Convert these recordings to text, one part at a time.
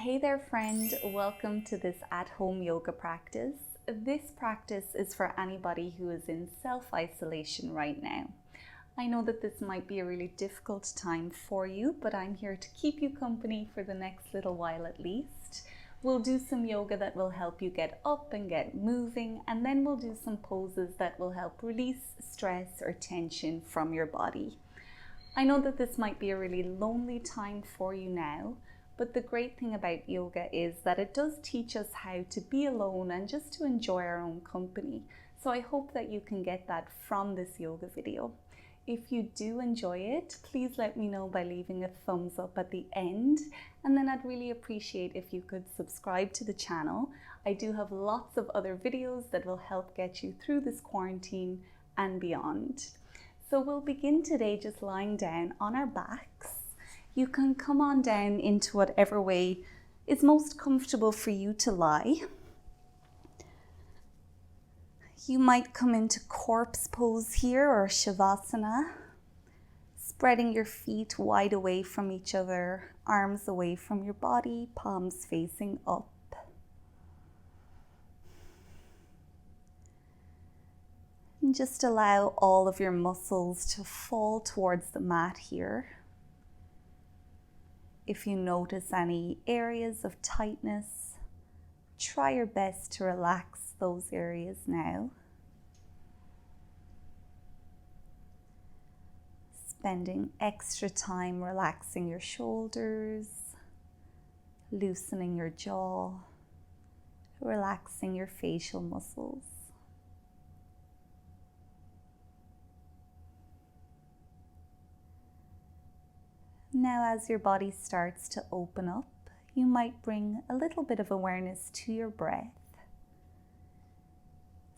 Hey there friend, welcome to this at-home yoga practice. This practice is for anybody who is in self-isolation right now. I know that this might be a really difficult time for you, but I'm here to keep you company for the next little while at least. We'll do some yoga that will help you get up and get moving, and then we'll do some poses that will help release stress or tension from your body. I know that this might be a really lonely time for you now, but the great thing about yoga is that it does teach us how to be alone and just to enjoy our own company. So I hope that you can get that from this yoga video. If you do enjoy it, please let me know by leaving a thumbs up at the end. And then I'd really appreciate if you could subscribe to the channel. I do have lots of other videos that will help get you through this quarantine and beyond. So we'll begin today just lying down on our backs. You can come on down into whatever way is most comfortable for you to lie. You might come into corpse pose here or shavasana, spreading your feet wide away from each other, arms away from your body, palms facing up. And just allow all of your muscles to fall towards the mat here. If you notice any areas of tightness, try your best to relax those areas now. Spending extra time relaxing your shoulders, loosening your jaw, relaxing your facial muscles. Now, as your body starts to open up, you might bring a little bit of awareness to your breath.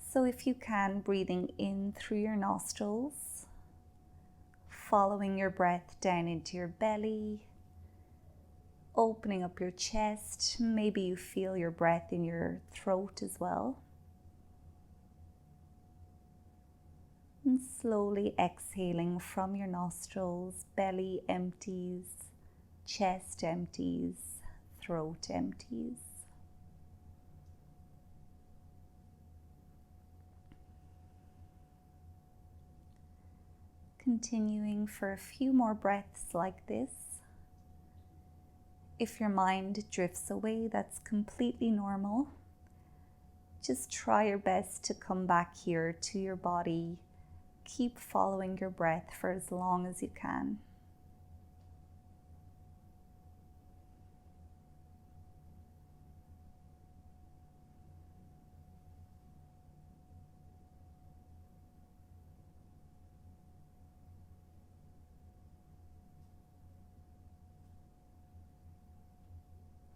So if you can, breathing in through your nostrils, following your breath down into your belly, opening up your chest. Maybe you feel your breath in your throat as well. And slowly exhaling from your nostrils, belly empties, chest empties, throat empties. Continuing for a few more breaths like this. If your mind drifts away, that's completely normal. Just try your best to come back here to your body. Keep following your breath for as long as you can.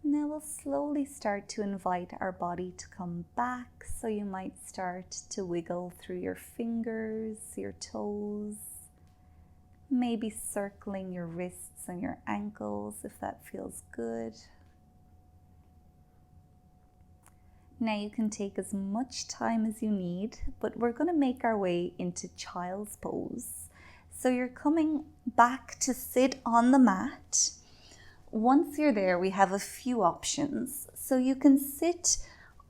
Now we'll slowly start to invite our body to come back. So you might start to wiggle through your fingers, your toes, maybe circling your wrists and your ankles if that feels good. Now you can take as much time as you need, but we're going to make our way into child's pose. So you're coming back to sit on the mat. Once you're there, we have a few options. So you can sit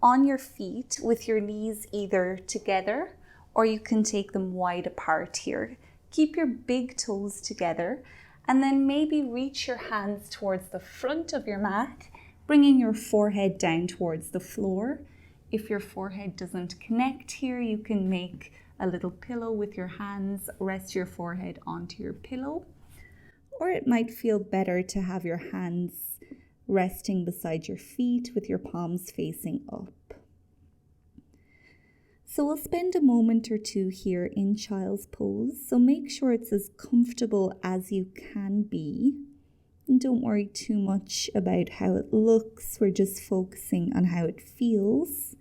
on your feet with your knees either together, or you can take them wide apart here. Keep your big toes together, and then maybe reach your hands towards the front of your mat, bringing your forehead down towards the floor. If your forehead doesn't connect here, you can make a little pillow with your hands, rest your forehead onto your pillow. Or it might feel better to have your hands resting beside your feet with your palms facing up. So we'll spend a moment or two here in child's pose. So make sure it's as comfortable as you can be. And don't worry too much about how it looks. We're just focusing on how it feels.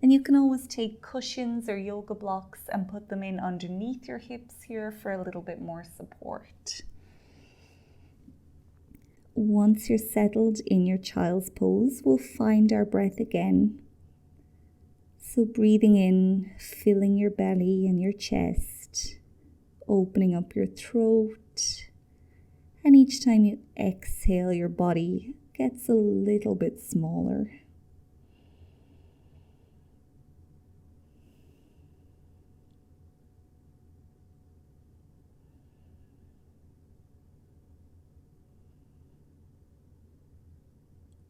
And you can always take cushions or yoga blocks and put them in underneath your hips here for a little bit more support. Once you're settled in your child's pose, we'll find our breath again. So breathing in, filling your belly and your chest, opening up your throat. And each time you exhale, your body gets a little bit smaller.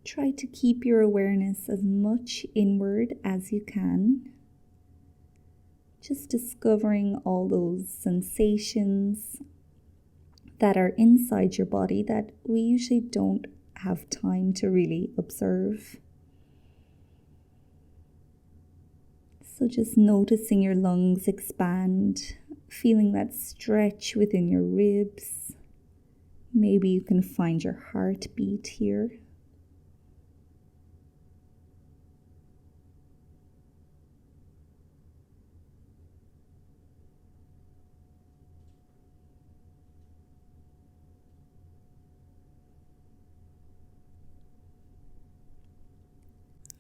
Try to keep your awareness as much inward as you can. Just discovering all those sensations that are inside your body that we usually don't have time to really observe. So just noticing your lungs expand, feeling that stretch within your ribs. Maybe you can find your heartbeat here.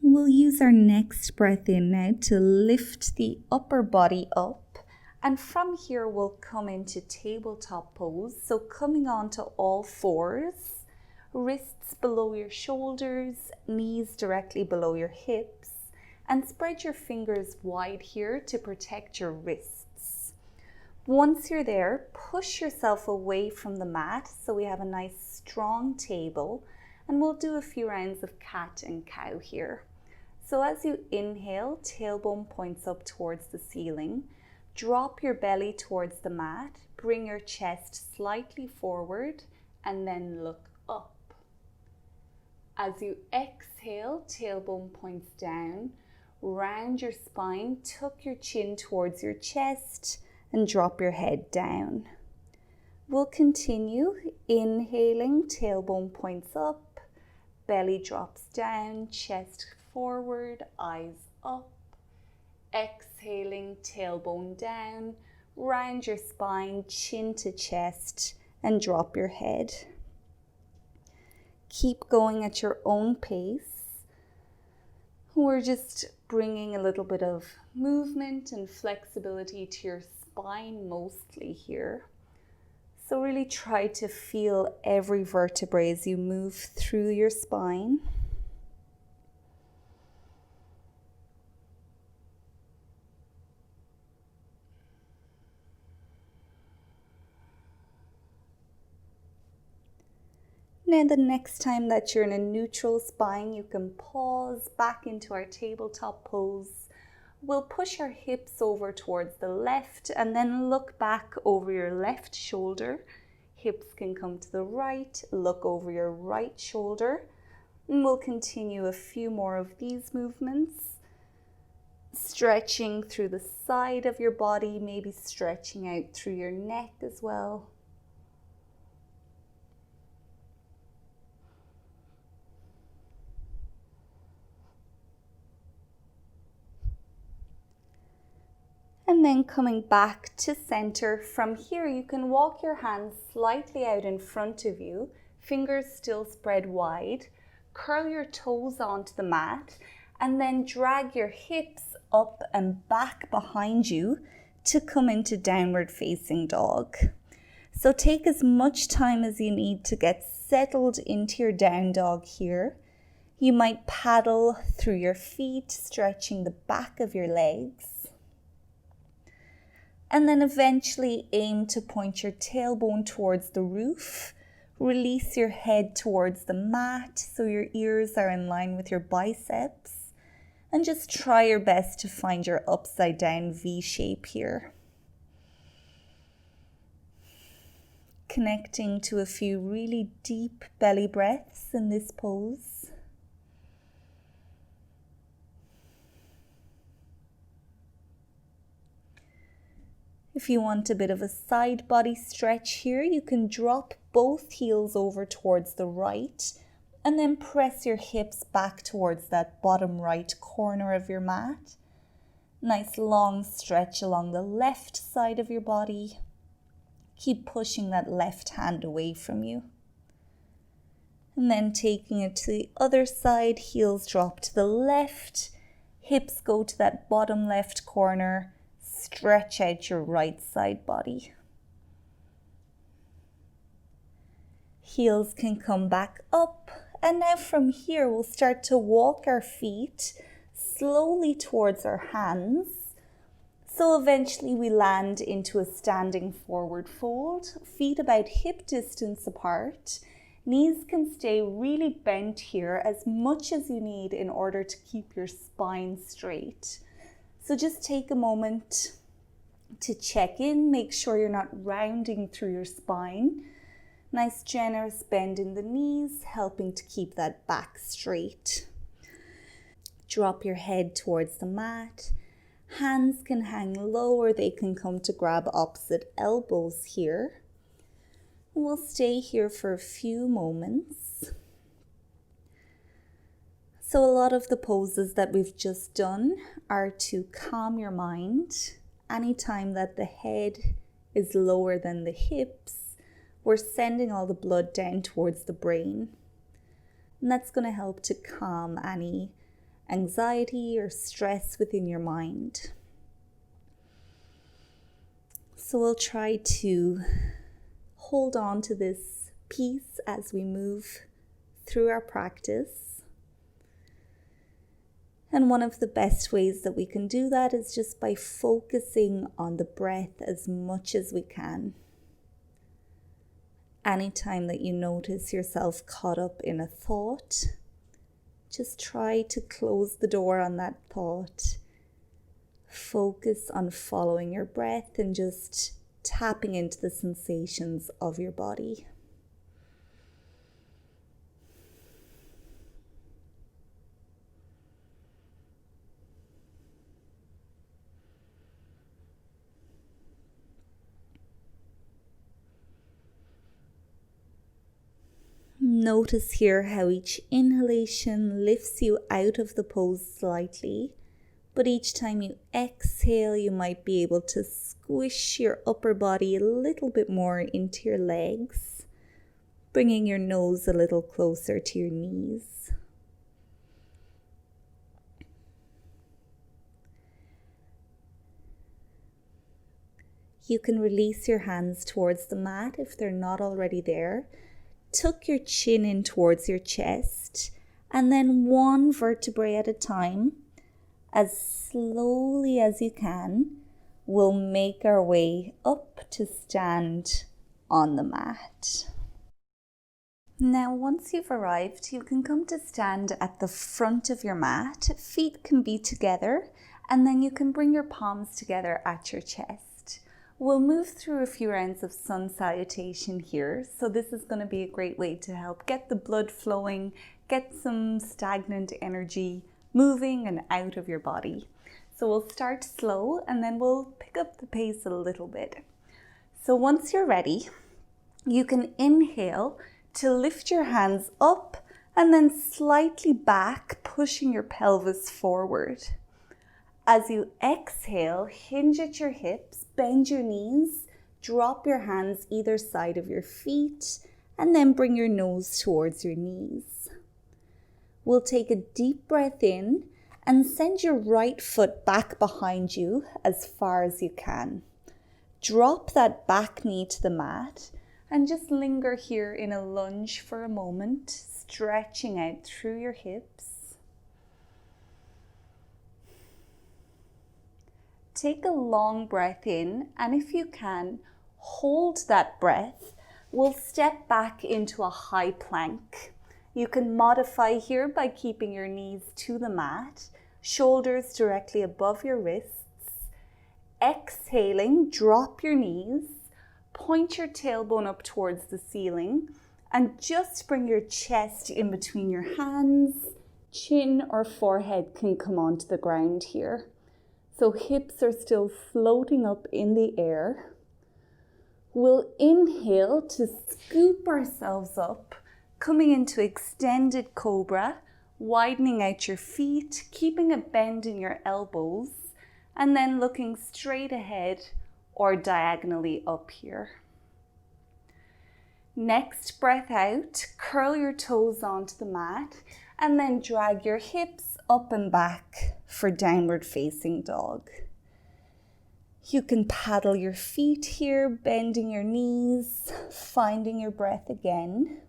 We'll use our next breath in now to lift the upper body up, and from here we'll come into tabletop pose. So coming onto all fours, wrists below your shoulders, knees directly below your hips, and spread your fingers wide here to protect your wrists. Once you're there, push yourself away from the mat so we have a nice strong table, and we'll do a few rounds of cat and cow here. So as you inhale, tailbone points up towards the ceiling. Drop your belly towards the mat. Bring your chest slightly forward and then look up. As you exhale, tailbone points down. Round your spine, tuck your chin towards your chest and drop your head down. We'll continue. Inhaling, tailbone points up, belly drops down, chest forward, eyes up. Exhaling, tailbone down, round your spine, chin to chest, and drop your head. Keep going at your own pace. We're just bringing a little bit of movement and flexibility to your spine mostly here. So really try to feel every vertebrae as you move through your spine. Now the next time that you're in a neutral spine, you can pause back into our tabletop pose. We'll push our hips over towards the left and then look back over your left shoulder. Hips can come to the right, look over your right shoulder. And we'll continue a few more of these movements. Stretching through the side of your body, maybe stretching out through your neck as well. And then coming back to center. From here, you can walk your hands slightly out in front of you, fingers still spread wide. Curl your toes onto the mat and then drag your hips up and back behind you to come into downward facing dog. So take as much time as you need to get settled into your down dog here. You might paddle through your feet, stretching the back of your legs. And then eventually aim to point your tailbone towards the roof. Release your head towards the mat so your ears are in line with your biceps. And just try your best to find your upside down V shape here. Connecting to a few really deep belly breaths in this pose. If you want a bit of a side body stretch here, you can drop both heels over towards the right and then press your hips back towards that bottom right corner of your mat. Nice long stretch along the left side of your body. Keep pushing that left hand away from you. And then taking it to the other side, heels drop to the left, hips go to that bottom left corner. Stretch out your right side body. Heels can come back up And now from here, we'll start to walk our feet slowly towards our hands. So eventually we land into a standing forward fold, feet about hip distance apart. Knees can stay really bent here as much as you need in order to keep your spine straight. So just take a moment to check in, make sure you're not rounding through your spine. Nice generous bend in the knees, helping to keep that back straight. Drop your head towards the mat. Hands can hang low or they can come to grab opposite elbows here. We'll stay here for a few moments. So a lot of the poses that we've just done are to calm your mind. Anytime that the head is lower than the hips, we're sending all the blood down towards the brain. And that's going to help to calm any anxiety or stress within your mind. So we'll try to hold on to this piece as we move through our practice. And one of the best ways that we can do that is just by focusing on the breath as much as we can. Anytime that you notice yourself caught up in a thought, just try to close the door on that thought. Focus on following your breath and just tapping into the sensations of your body. Notice here how each inhalation lifts you out of the pose slightly, but each time you exhale, you might be able to squish your upper body a little bit more into your legs, bringing your nose a little closer to your knees. You can release your hands towards the mat if they're not already there. Tuck your chin in towards your chest, and then one vertebrae at a time, as slowly as you can, we'll make our way up to stand on the mat. Now, once you've arrived, you can come to stand at the front of your mat. Feet can be together, and then you can bring your palms together at your chest. We'll move through a few rounds of sun salutation here. So this is going to be a great way to help get the blood flowing, get some stagnant energy moving and out of your body. So we'll start slow and then we'll pick up the pace a little bit. So once you're ready, you can inhale to lift your hands up and then slightly back, pushing your pelvis forward. As you exhale, hinge at your hips, bend your knees, drop your hands either side of your feet, and then bring your nose towards your knees. We'll take a deep breath in and send your right foot back behind you as far as you can. Drop that back knee to the mat and just linger here in a lunge for a moment, stretching out through your hips. Take a long breath in, and if you can, hold that breath. We'll step back into a high plank. You can modify here by keeping your knees to the mat, shoulders directly above your wrists. Exhaling, drop your knees, point your tailbone up towards the ceiling, and just bring your chest in between your hands. Chin or forehead can come onto the ground here. So hips are still floating up in the air. We'll inhale to scoop ourselves up, coming into extended Cobra, widening out your feet, keeping a bend in your elbows, and then looking straight ahead or diagonally up here. Next breath out, curl your toes onto the mat, and then drag your hips up and back for downward facing dog. You can paddle your feet here, bending your knees, finding your breath again.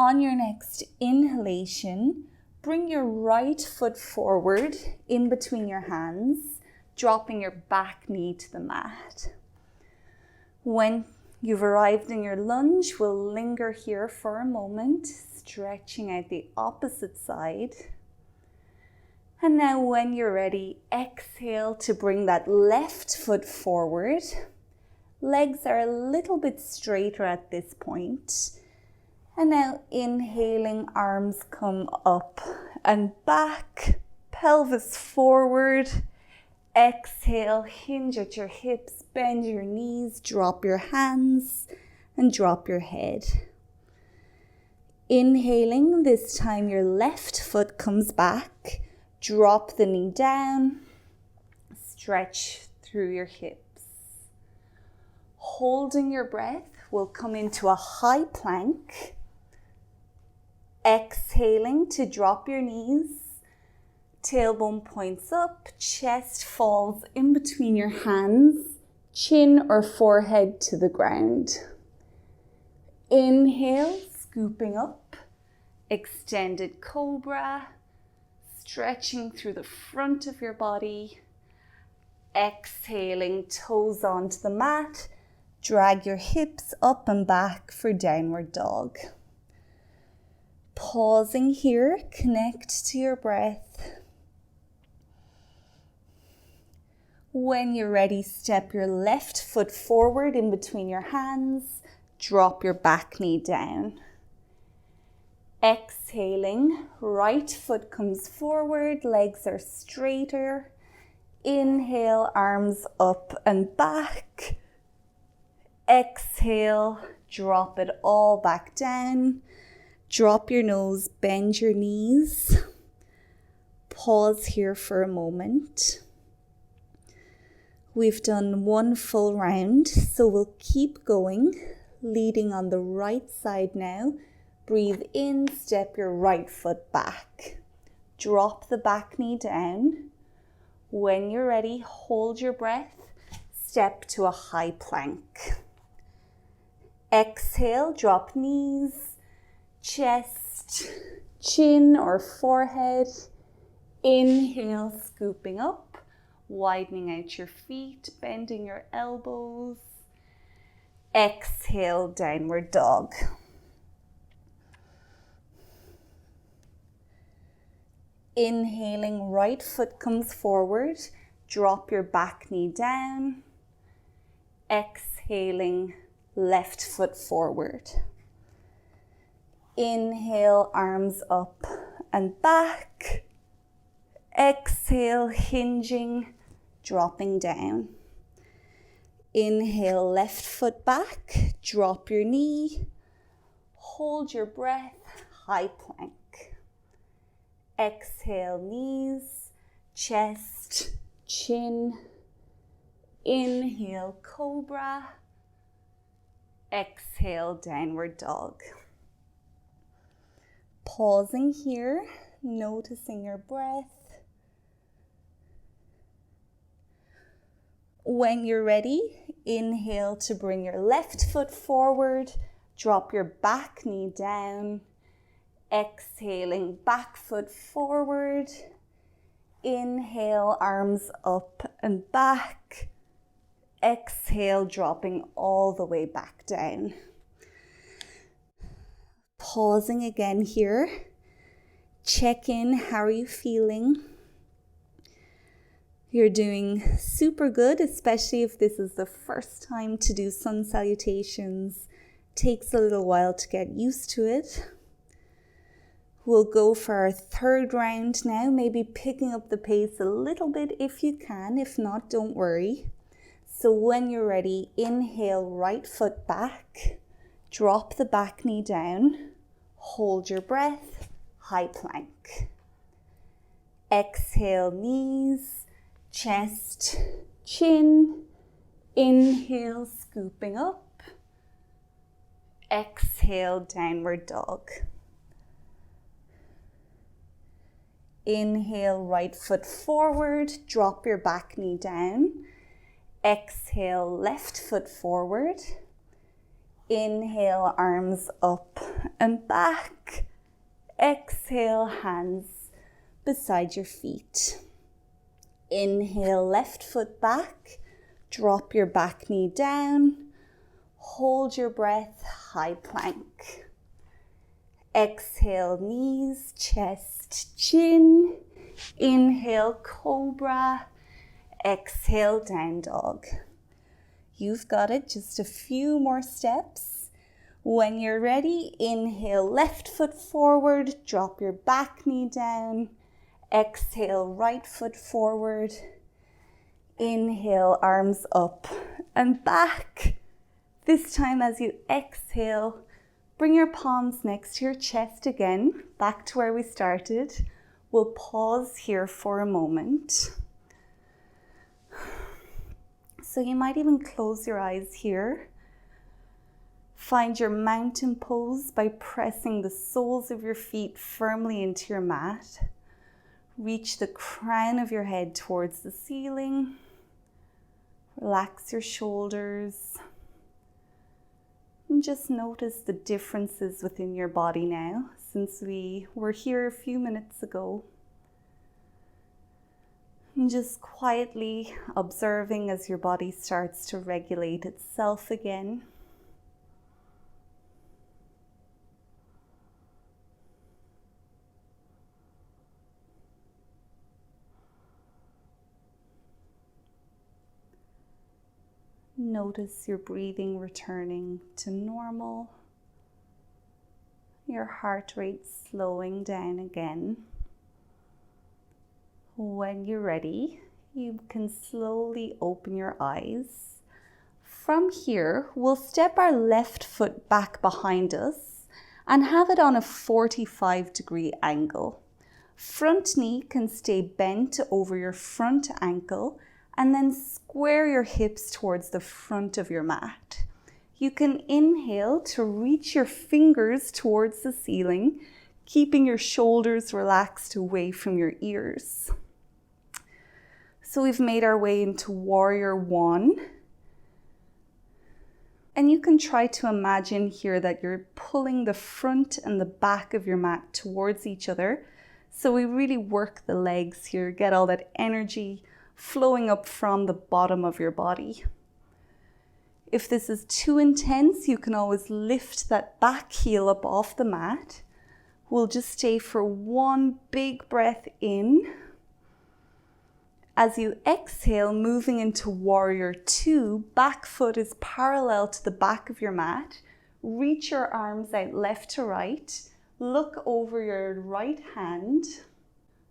On your next inhalation, bring your right foot forward in between your hands, dropping your back knee to the mat. When you've arrived in your lunge, we'll linger here for a moment, stretching out the opposite side. And now when you're ready, exhale to bring that left foot forward. Legs are a little bit straighter at this point. And now inhaling, arms come up and back, pelvis forward. Exhale, hinge at your hips, bend your knees, drop your hands and drop your head. Inhaling, this time your left foot comes back. Drop the knee down, stretch through your hips. Holding your breath, we'll come into a high plank. Exhaling to drop your knees, tailbone points up, chest falls in between your hands, chin or forehead to the ground. Inhale, scooping up, extended cobra, stretching through the front of your body. Exhaling, toes onto the mat, drag your hips up and back for downward dog. Pausing here, connect to your breath. When you're ready, step your left foot forward in between your hands, drop your back knee down. Exhaling, right foot comes forward, legs are straighter. Inhale, arms up and back. Exhale, drop it all back down. Drop your nose, bend your knees. Pause here for a moment. We've done one full round, so we'll keep going, leading on the right side now. Breathe in, step your right foot back. Drop the back knee down. When you're ready, hold your breath, step to a high plank. Exhale, drop knees, chest, chin or forehead. Inhale, scooping up, widening out your feet, bending your elbows. Exhale, downward dog. Inhaling, right foot comes forward, drop your back knee down. Exhaling, left foot forward. Inhale, arms up and back. Exhale, hinging, dropping down. Inhale, left foot back, drop your knee. Hold your breath, high plank. Exhale, knees, chest, chin. Inhale, cobra. Exhale, downward dog. Pausing here, noticing your breath. When you're ready, inhale to bring your left foot forward, drop your back knee down. Exhaling, back foot forward. Inhale, arms up and back. Exhale, dropping all the way back down. Pausing again here. Check in, how are you feeling? You're doing super good, especially if this is the first time to do sun salutations. Takes a little while to get used to it. We'll go for our third round now, maybe picking up the pace a little bit if you can. If not, don't worry. So when you're ready, inhale, right foot back. Drop the back knee down. Hold your breath, high plank. Exhale, knees, chest, chin. Inhale, scooping up. Exhale, downward dog. Inhale, right foot forward, drop your back knee down. Exhale, left foot forward. Inhale, arms up and back. Exhale, hands beside your feet. Inhale, left foot back. Drop your back knee down. Hold your breath, high plank. Exhale, knees, chest, chin. Inhale, Cobra. Exhale, down dog. You've got it, just a few more steps. When you're ready, inhale, left foot forward, drop your back knee down. Exhale, right foot forward. Inhale, arms up and back. This time as you exhale, bring your palms next to your chest again, back to where we started. We'll pause here for a moment. So you might even close your eyes here. Find your mountain pose by pressing the soles of your feet firmly into your mat. Reach the crown of your head towards the ceiling. Relax your shoulders. And just notice the differences within your body now, since we were here a few minutes ago. And just quietly observing as your body starts to regulate itself again. Notice your breathing returning to normal. Your heart rate slowing down again. When you're ready, you can slowly open your eyes. From here, we'll step our left foot back behind us and have it on a 45-degree angle. Front knee can stay bent over your front ankle and then square your hips towards the front of your mat. You can inhale to reach your fingers towards the ceiling, keeping your shoulders relaxed away from your ears. So we've made our way into Warrior One. And you can try to imagine here that you're pulling the front and the back of your mat towards each other. So we really work the legs here, get all that energy flowing up from the bottom of your body. If this is too intense, you can always lift that back heel up off the mat. We'll just stay for one big breath in. As you exhale, moving into Warrior Two, back foot is parallel to the back of your mat. Reach your arms out left to right. Look over your right hand.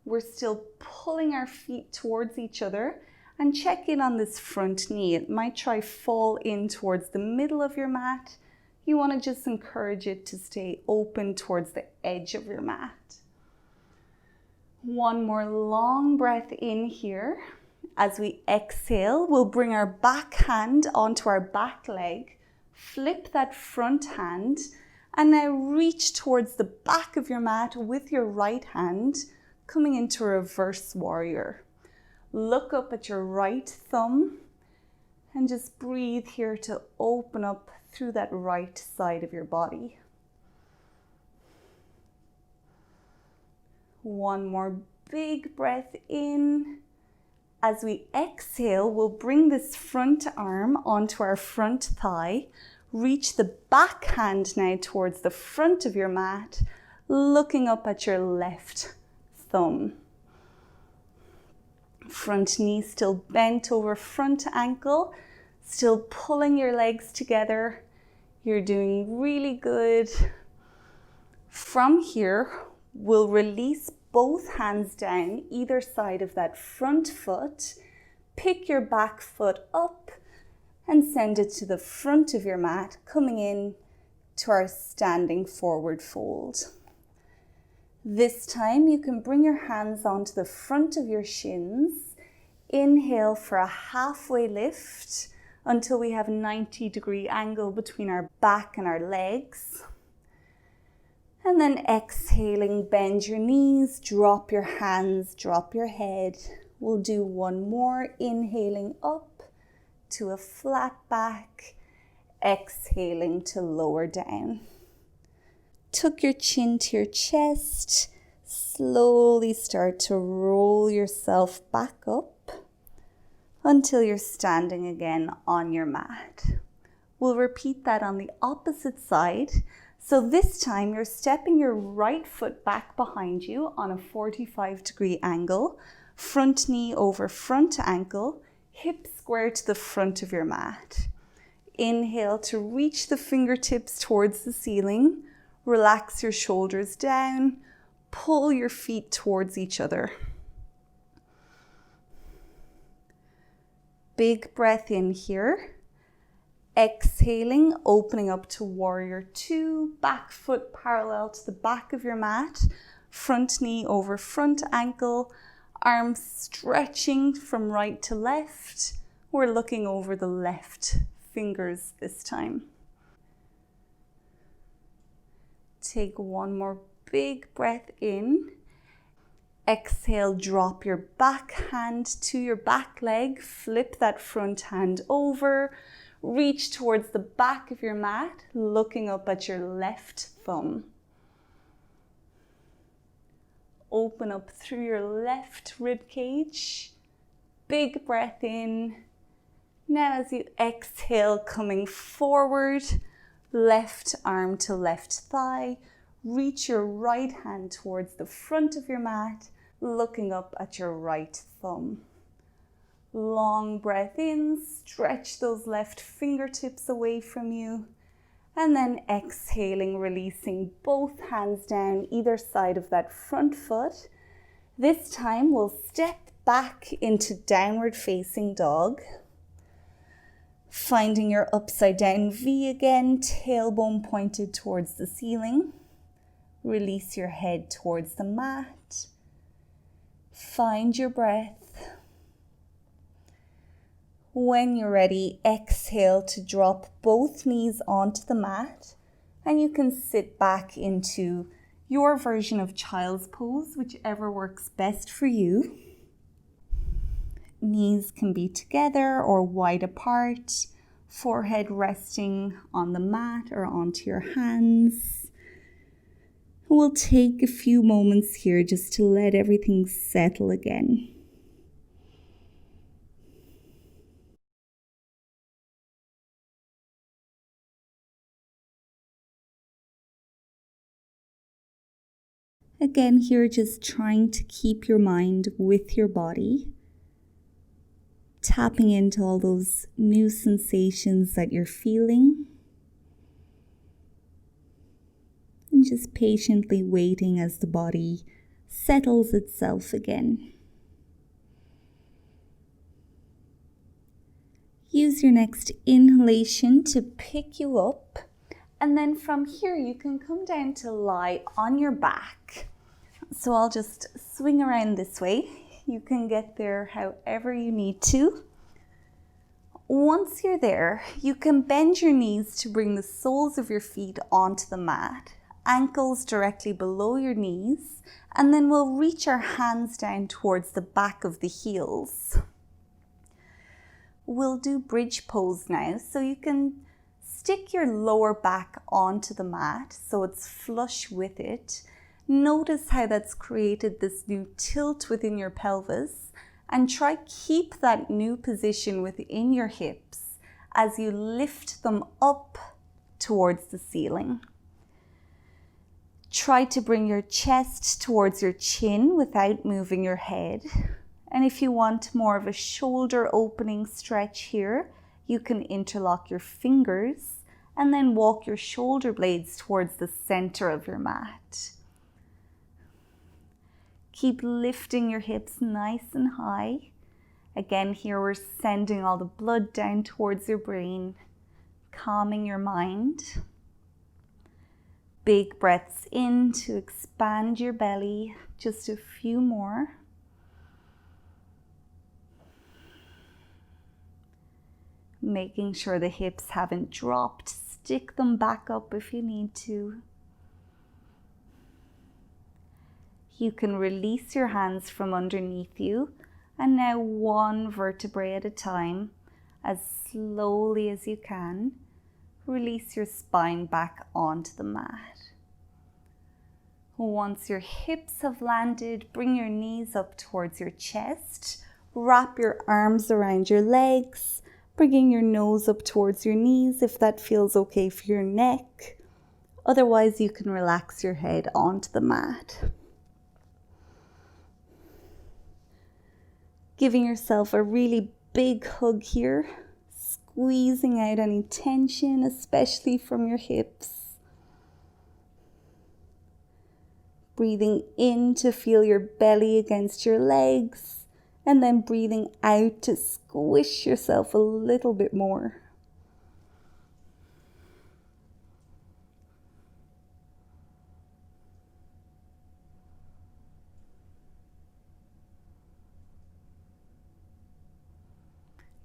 We're still pulling our feet towards each other and check in on this front knee. It might try fall in towards the middle of your mat. You want to just encourage it to stay open towards the edge of your mat. One more long breath in here. As we exhale, we'll bring our back hand onto our back leg, flip that front hand, and now reach towards the back of your mat with your right hand, coming into reverse warrior. Look up at your right thumb and just breathe here to open up through that right side of your body. One more big breath in. As we exhale, we'll bring this front arm onto our front thigh. Reach the back hand now towards the front of your mat, looking up at your left thumb. Front knee still bent over front ankle, still pulling your legs together. You're doing really good. From here, we'll release both hands down either side of that front foot. Pick your back foot up and send it to the front of your mat, coming in to our standing forward fold. This time you can bring your hands onto the front of your shins. Inhale for a halfway lift until we have a 90-degree angle between our back and our legs. And then exhaling, bend your knees, drop your hands, drop your head. We'll do one more, inhaling up to a flat back. exhaling to lower down. Tuck your chin to your chest. Slowly start to roll yourself back up until you're standing again on your mat. We'll repeat that on the opposite side. So this time you're stepping your right foot back behind you on a 45-degree angle, front knee over front ankle, hip square to the front of your mat. Inhale to reach the fingertips towards the ceiling. Relax your shoulders down. Pull your feet towards each other. Big breath in here. Exhaling, opening up to warrior two. Back foot parallel to the back of your mat. Front knee over front ankle. Arms stretching from right to left. We're looking over the left fingers this time. Take one more big breath in. Exhale, drop your back hand to your back leg. Flip that front hand over. Reach towards the back of your mat, looking up at your left thumb. Open up through your left rib cage. Big breath in. Now as you exhale, coming forward, left arm to left thigh, reach your right hand towards the front of your mat, looking up at your right thumb. Long breath in, stretch those left fingertips away from you, and then exhaling, releasing both hands down either side of that front foot. This time we'll step back into downward facing dog. Finding your upside down V again, tailbone pointed towards the ceiling. Release your head towards the mat. Find your breath. When you're ready, exhale to drop both knees onto the mat, and you can sit back into your version of child's pose, whichever works best for you. Knees can be together or wide apart, forehead resting on the mat or onto your hands. We'll take a few moments here just to let everything settle again. Again here, just trying to keep your mind with your body. Tapping into all those new sensations that you're feeling. And just patiently waiting as the body settles itself again. Use your next inhalation to pick you up. And then from here, you can come down to lie on your back. So I'll just swing around this way. You can get there however you need to. Once you're there, you can bend your knees to bring the soles of your feet onto the mat, ankles directly below your knees, and then we'll reach our hands down towards the back of the heels. We'll do bridge pose now, so you can stick your lower back onto the mat so it's flush with it. Notice how that's created this new tilt within your pelvis, and try keep that new position within your hips as you lift them up towards the ceiling. Try to bring your chest towards your chin without moving your head. And if you want more of a shoulder opening stretch here, you can interlock your fingers and then walk your shoulder blades towards the center of your mat. Keep lifting your hips nice and high. Again, here we're sending all the blood down towards your brain, calming your mind. Big breaths in to expand your belly. Just a few more. Making sure the hips haven't dropped. Stick them back up if you need to. You can release your hands from underneath you, and now one vertebrae at a time, as slowly as you can, release your spine back onto the mat. Once your hips have landed, bring your knees up towards your chest. Wrap your arms around your legs, bringing your nose up towards your knees if that feels okay for your neck. Otherwise, you can relax your head onto the mat. Giving yourself a really big hug here, squeezing out any tension, especially from your hips. Breathing in to feel your belly against your legs, and then breathing out to squish yourself a little bit more.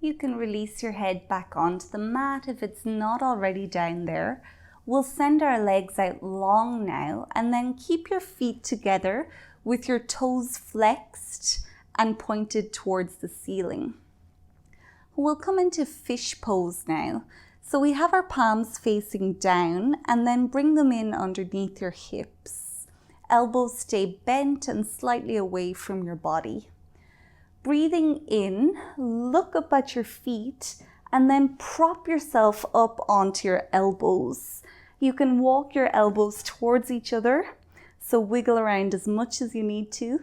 You can release your head back onto the mat if it's not already down there. We'll send our legs out long now, and then keep your feet together with your toes flexed and pointed towards the ceiling. We'll come into fish pose now. So we have our palms facing down and then bring them in underneath your hips. Elbows stay bent and slightly away from your body. Breathing in, look up at your feet and then prop yourself up onto your elbows. You can walk your elbows towards each other, so wiggle around as much as you need to.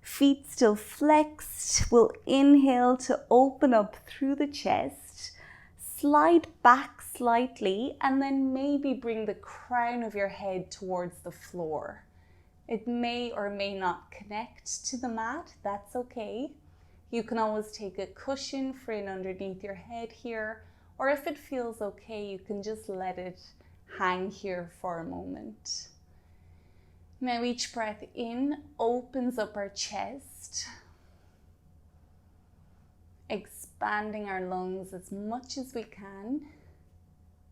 Feet still flexed. We'll inhale to open up through the chest. Slide back slightly and then maybe bring the crown of your head towards the floor. It may or may not connect to the mat, that's okay. You can always take a cushion for in underneath your head here, or if it feels okay, you can just let it hang here for a moment. Now each breath in opens up our chest, expanding our lungs as much as we can.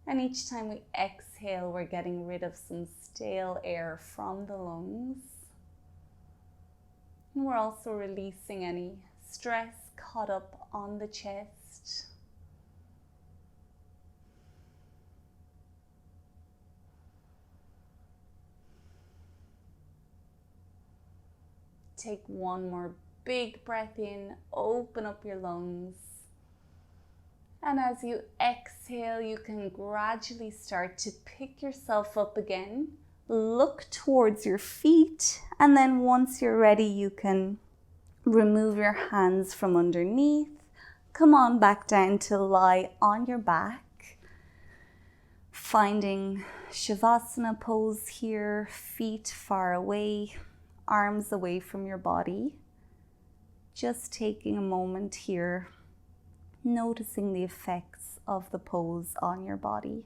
And each time we exhale, we're getting rid of some stale air from the lungs. And we're also releasing any stress caught up on the chest. Take one more big breath in, open up your lungs. And as you exhale, you can gradually start to pick yourself up again. Look towards your feet, and then once you're ready, you can remove your hands from underneath. Come on back down to lie on your back. Finding Shavasana pose here, feet far away, arms away from your body. Just taking a moment here, noticing the effects of the pose on your body.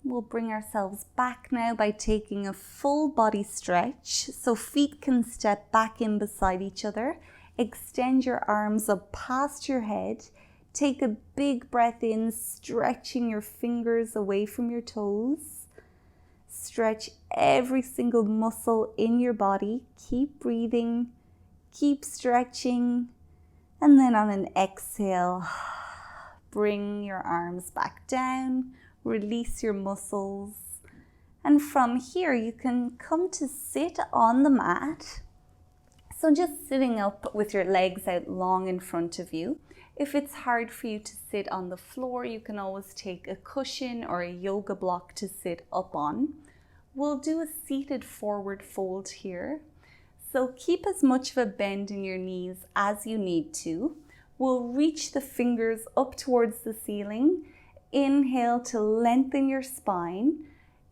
We'll bring ourselves back now by taking a full body stretch, so feet can step back in beside each other. Extend your arms up past your head. Take a big breath in, stretching your fingers away from your toes. Stretch every single muscle in your body. Keep breathing, keep stretching. And then on an exhale, bring your arms back down, release your muscles. And from here, you can come to sit on the mat. So just sitting up with your legs out long in front of you. If it's hard for you to sit on the floor, you can always take a cushion or a yoga block to sit up on. We'll do a seated forward fold here. So keep as much of a bend in your knees as you need to. We'll reach the fingers up towards the ceiling. Inhale to lengthen your spine.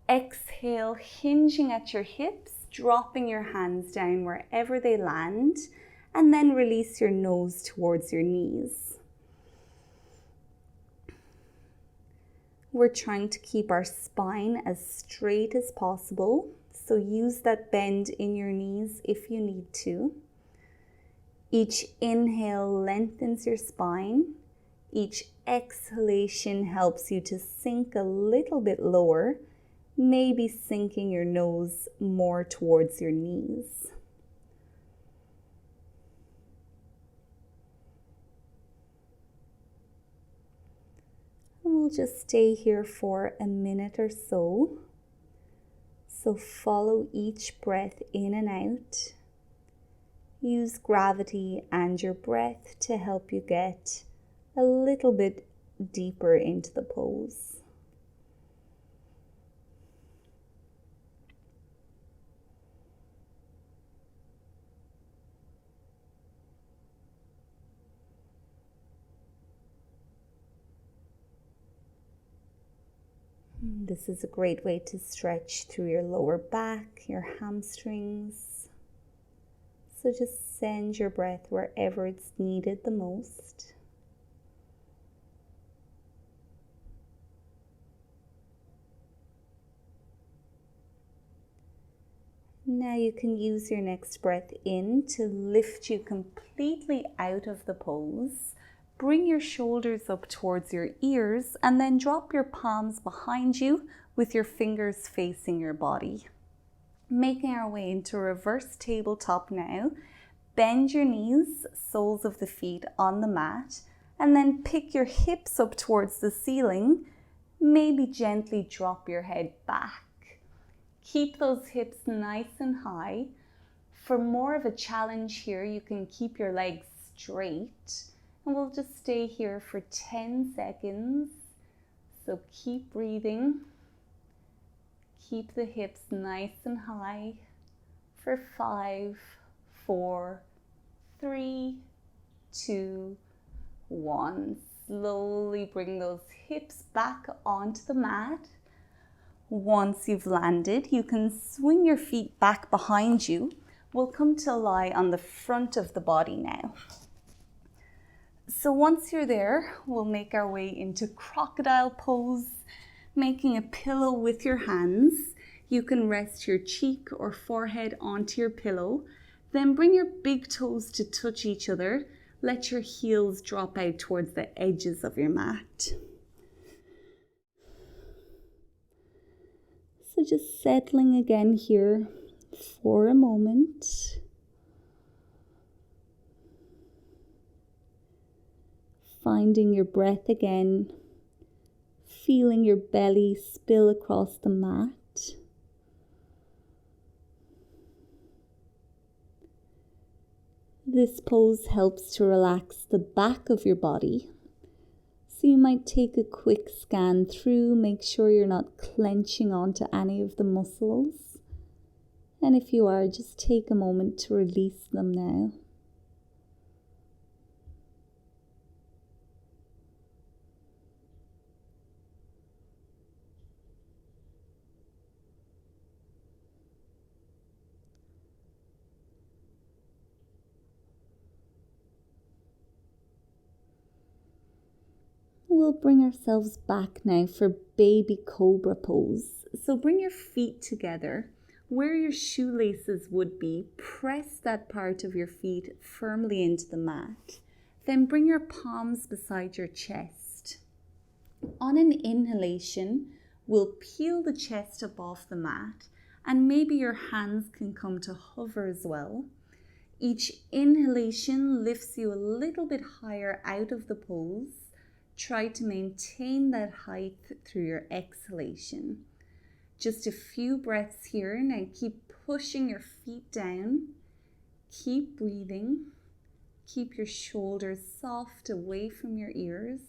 Exhale, hinging at your hips, dropping your hands down wherever they land, and then release your nose towards your knees. We're trying to keep our spine as straight as possible, so use that bend in your knees if you need to. Each inhale lengthens your spine. Each exhalation helps you to sink a little bit lower, maybe sinking your nose more towards your knees. we'll just stay here for a minute or so. So follow each breath in and out. Use gravity and your breath to help you get a little bit deeper into the pose. This is a great way to stretch through your lower back, your hamstrings. So just send your breath wherever it's needed the most. Now you can use your next breath in to lift you completely out of the pose. Bring your shoulders up towards your ears and then drop your palms behind you with your fingers facing your body. Making our way into reverse tabletop now. Bend your knees, soles of the feet on the mat, and then pick your hips up towards the ceiling. Maybe gently drop your head back. Keep those hips nice and high. For more of a challenge here, you can keep your legs straight. And we'll just stay here for 10 seconds. So keep breathing. Keep the hips nice and high for 5, 4, 3, 2, 1. Slowly bring those hips back onto the mat. Once you've landed, you can swing your feet back behind you. We'll come to lie on the front of the body now. So once you're there, we'll make our way into Crocodile Pose, making a pillow with your hands. You can rest your cheek or forehead onto your pillow. Then bring your big toes to touch each other. Let your heels drop out towards the edges of your mat. So just settling again here for a moment. Finding your breath again, feeling your belly spill across the mat. This pose helps to relax the back of your body. So you might take a quick scan through, make sure you're not clenching onto any of the muscles. And if you are, just take a moment to release them now. We'll bring ourselves back now for baby Cobra pose. So bring your feet together. Where your shoelaces would be, press that part of your feet firmly into the mat. Then bring your palms beside your chest. On an inhalation, we'll peel the chest up off the mat, and maybe your hands can come to hover as well. Each inhalation lifts you a little bit higher out of the pose. Try to maintain that height through your exhalation. Just a few breaths here. Now keep pushing your feet down. Keep breathing. Keep your shoulders soft away from your ears.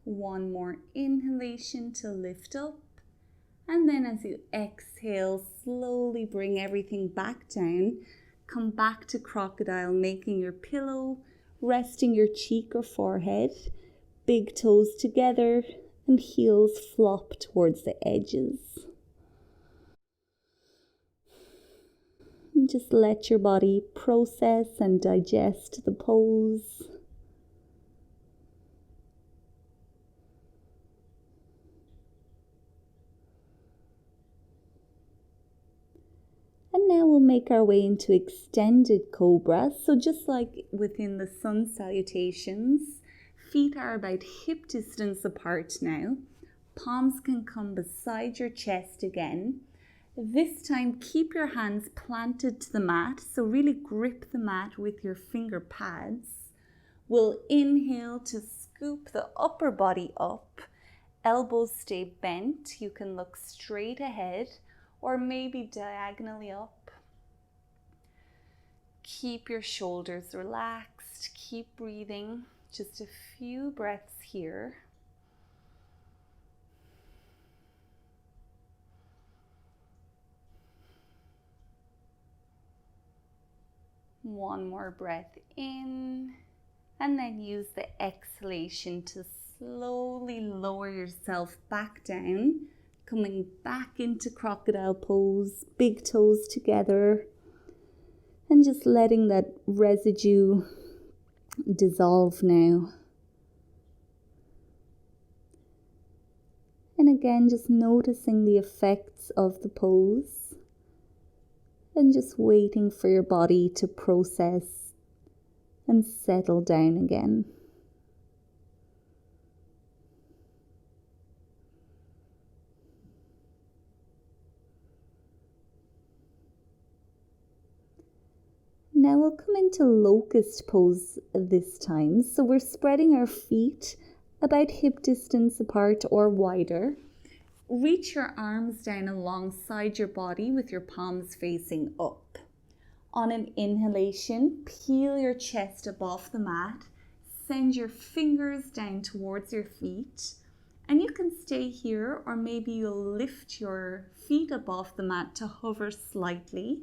One more inhalation to lift up. And then as you exhale, slowly bring everything back down. Come back to crocodile, making your pillow, resting your cheek or forehead, big toes together, and heels flop towards the edges. And just let your body process and digest the pose. And now we'll make our way into extended Cobra. So just like within the sun salutations, feet are about hip distance apart now. Palms can come beside your chest again. This time, keep your hands planted to the mat. So really grip the mat with your finger pads. We'll inhale to scoop the upper body up. Elbows stay bent. You can look straight ahead or maybe diagonally up. Keep your shoulders relaxed. Keep breathing. Just a few breaths here. One more breath in, and then use the exhalation to slowly lower yourself back down, coming back into Crocodile Pose, big toes together, and just letting that residue dissolve now. And again, just noticing the effects of the pose and just waiting for your body to process and settle down again. Now we'll come into Locust Pose this time. So we're spreading our feet about hip distance apart or wider. Reach your arms down alongside your body with your palms facing up. On an inhalation, peel your chest above the mat. Send your fingers down towards your feet. And you can stay here, or maybe you'll lift your feet above the mat to hover slightly.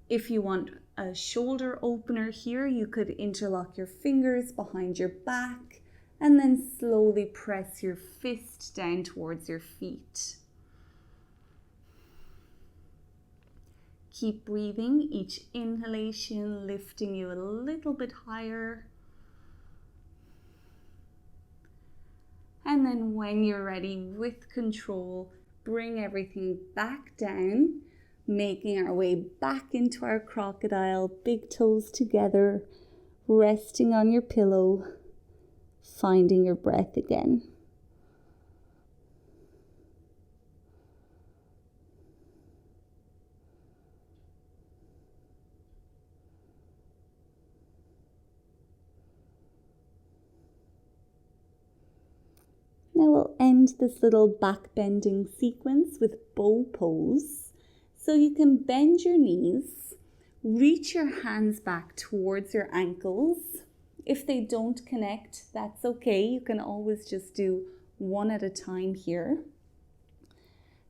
If you want a shoulder opener here, you could interlock your fingers behind your back and then slowly press your fist down towards your feet. Keep breathing, each inhalation lifting you a little bit higher. And then when you're ready, with control, bring everything back down, making our way back into our crocodile, big toes together, resting on your pillow, finding your breath again. Now we'll end this little back bending sequence with bow pose. So you can bend your knees, reach your hands back towards your ankles. If they don't connect, that's okay. You can always just do one at a time here.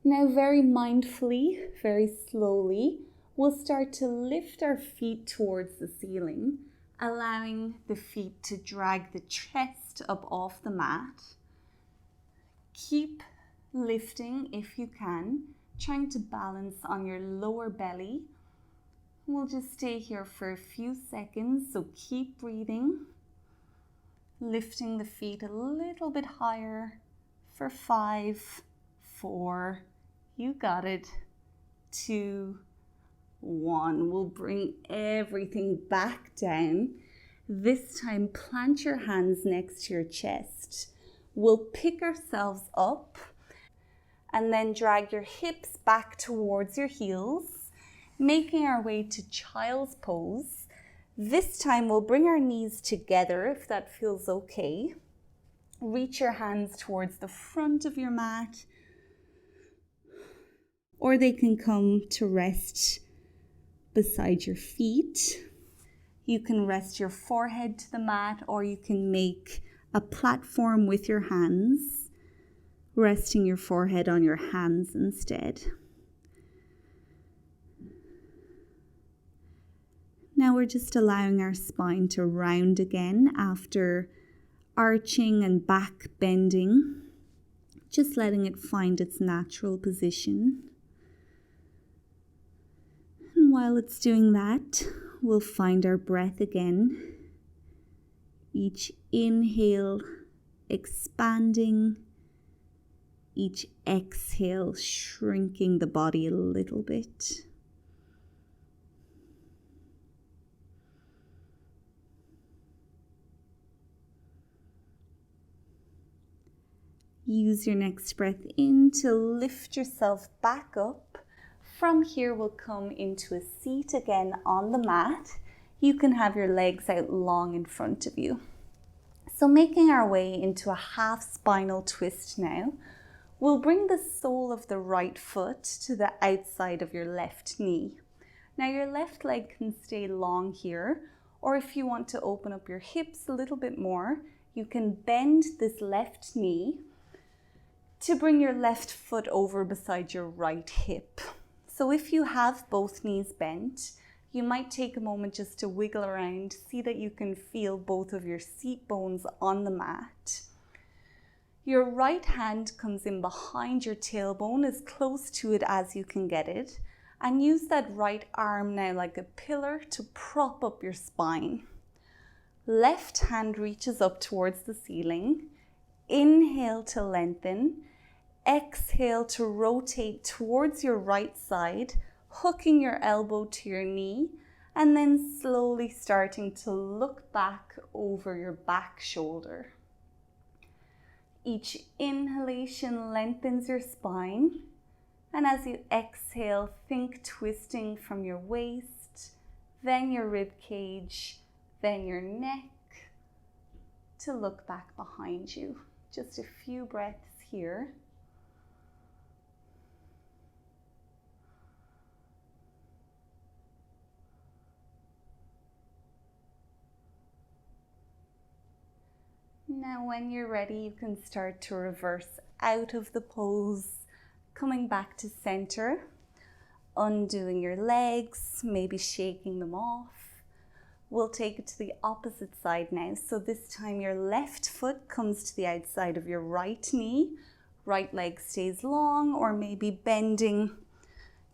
Now very mindfully, very slowly, we'll start to lift our feet towards the ceiling, allowing the feet to drag the chest up off the mat. Keep lifting if you can, trying to balance on your lower belly. We'll just stay here for a few seconds, so keep breathing. Lifting the feet a little bit higher for 5, 4, you got it, 2, 1. We'll bring everything back down. This time, plant your hands next to your chest. We'll pick ourselves up and then drag your hips back towards your heels, making our way to Child's Pose. This time we'll bring our knees together if that feels okay. Reach your hands towards the front of your mat, or they can come to rest beside your feet. You can rest your forehead to the mat, or you can make a platform with your hands, resting your forehead on your hands instead. Now we're just allowing our spine to round again after arching and back bending, just letting it find its natural position. And while it's doing that, we'll find our breath again. Each inhale expanding, each exhale shrinking the body a little bit. Use your next breath in to lift yourself back up. From here, we'll come into a seat again on the mat. You can have your legs out long in front of you. So making our way into a half spinal twist now, we'll bring the sole of the right foot to the outside of your left knee. Now your left leg can stay long here, or if you want to open up your hips a little bit more, you can bend this left knee to bring your left foot over beside your right hip. So if you have both knees bent, you might take a moment just to wiggle around, see that you can feel both of your seat bones on the mat. Your right hand comes in behind your tailbone, as close to it as you can get it, and use that right arm now like a pillar to prop up your spine. Left hand reaches up towards the ceiling. Inhale to lengthen. Exhale to rotate towards your right side, hooking your elbow to your knee, and then slowly starting to look back over your back shoulder. Each inhalation lengthens your spine, and as you exhale, think twisting from your waist, then your rib cage, then your neck, to look back behind you. Just a few breaths here. Now when you're ready, you can start to reverse out of the pose, coming back to center, undoing your legs, maybe shaking them off. We'll take it to the opposite side now. So this time your left foot comes to the outside of your right knee, right leg stays long, or maybe bending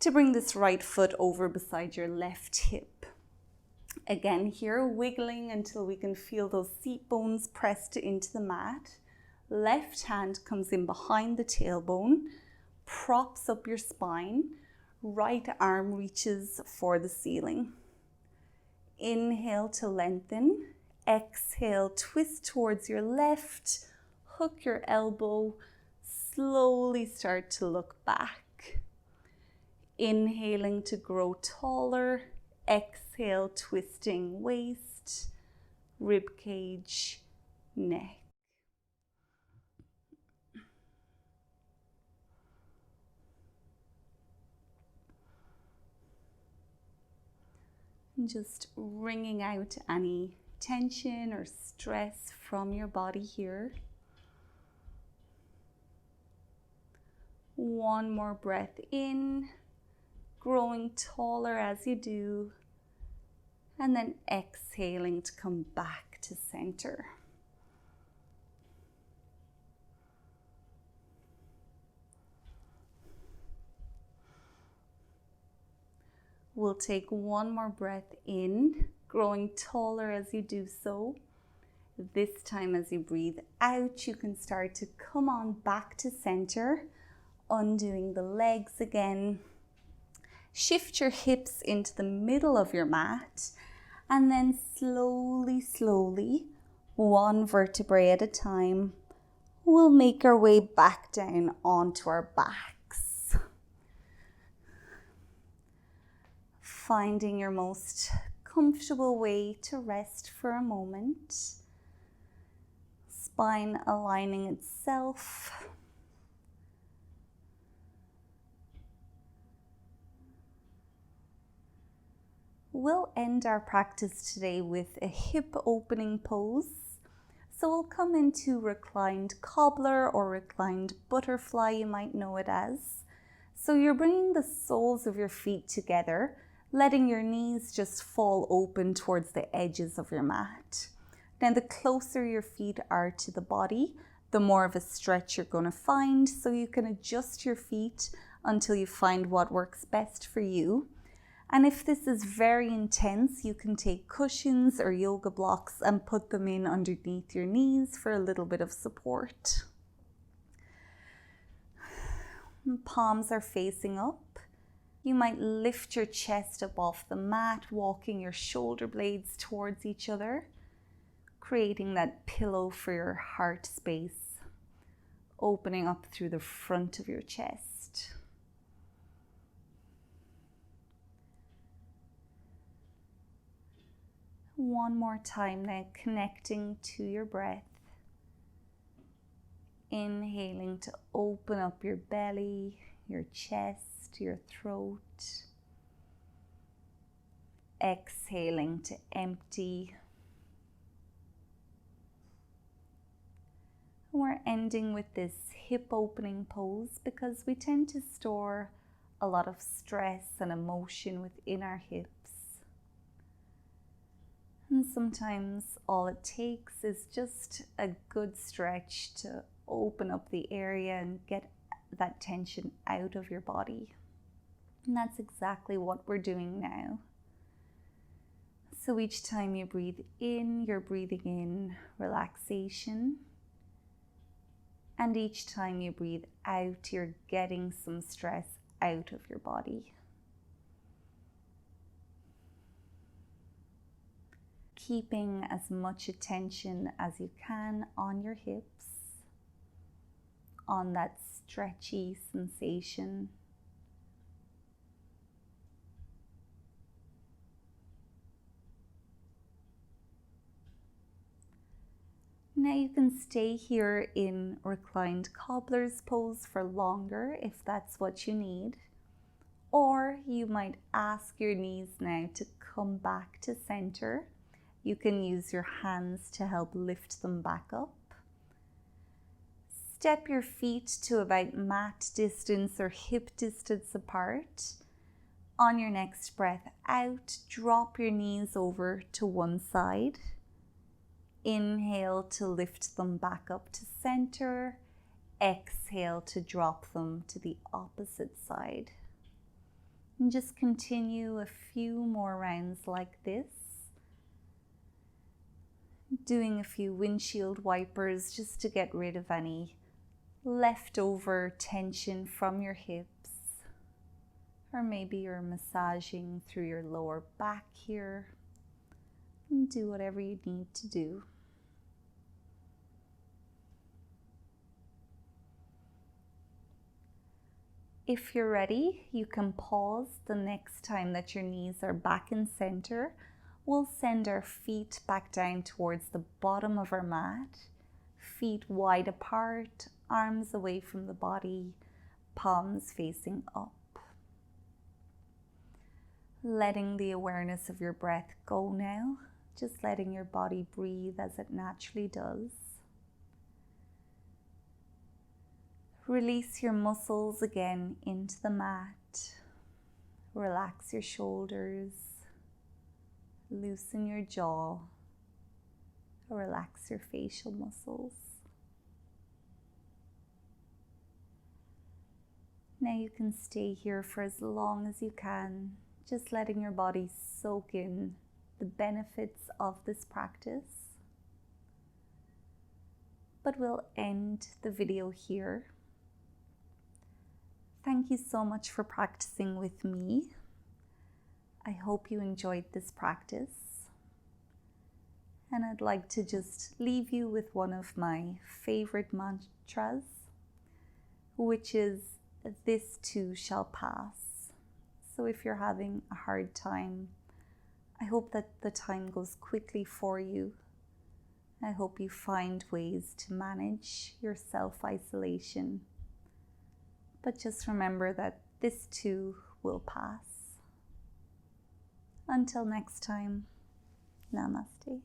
to bring this right foot over beside your left hip. Again here, wiggling until we can feel those seat bones pressed into the mat. Left hand comes in behind the tailbone, props up your spine. Right arm reaches for the ceiling. Inhale to lengthen. Exhale, twist towards your left. Hook your elbow. Slowly start to look back. Inhaling to grow taller. Exhale, twisting waist, rib cage, neck. And just wringing out any tension or stress from your body here. One more breath in, growing taller as you do, and then exhaling to come back to center. We'll take one more breath in, growing taller as you do so. This time as you breathe out, you can start to come on back to center, undoing the legs again. Shift your hips into the middle of your mat, and then slowly, one vertebrae at a time, we'll make our way back down onto our backs. Finding your most comfortable way to rest for a moment. Spine aligning itself. We'll end our practice today with a hip opening pose. So we'll come into reclined cobbler or reclined butterfly, you might know it as. So you're bringing the soles of your feet together, letting your knees just fall open towards the edges of your mat. Now the closer your feet are to the body, the more of a stretch you're going to find, so you can adjust your feet until you find what works best for you. And if this is very intense, you can take cushions or yoga blocks and put them in underneath your knees for a little bit of support. Palms are facing up. You might lift your chest up off the mat, walking your shoulder blades towards each other, creating that pillow for your heart space, opening up through the front of your chest. One more time now, connecting to your breath. Inhaling to open up your belly, your chest, your throat. Exhaling to empty. We're ending with this hip opening pose because we tend to store a lot of stress and emotion within our hips. And sometimes all it takes is just a good stretch to open up the area and get that tension out of your body. And that's exactly what we're doing now. So each time you breathe in, you're breathing in relaxation. And each time you breathe out, you're getting some stress out of your body. Keeping as much attention as you can on your hips, on that stretchy sensation. Now you can stay here in Reclined Cobbler's pose for longer if that's what you need. Or you might ask your knees now to come back to center. You can use your hands to help lift them back up. Step your feet to about mat distance or hip distance apart. On your next breath out, drop your knees over to one side. Inhale to lift them back up to center. Exhale to drop them to the opposite side. And just continue a few more rounds like this. Doing a few windshield wipers just to get rid of any leftover tension from your hips. Or maybe you're massaging through your lower back here. And do whatever you need to do. If you're ready, you can pause the next time that your knees are back in center. We'll send our feet back down towards the bottom of our mat. Feet wide apart, arms away from the body, palms facing up. Letting the awareness of your breath go now. Just letting your body breathe as it naturally does. Release your muscles again into the mat. Relax your shoulders. Loosen your jaw. Relax your facial muscles. Now you can stay here for as long as you can, just letting your body soak in the benefits of this practice. But we'll end the video here. Thank you so much for practicing with me. I hope you enjoyed this practice. And I'd like to just leave you with one of my favorite mantras, which is, "This too shall pass." So if you're having a hard time, I hope that the time goes quickly for you. I hope you find ways to manage your self-isolation. But just remember that this too will pass. Until next time, namaste.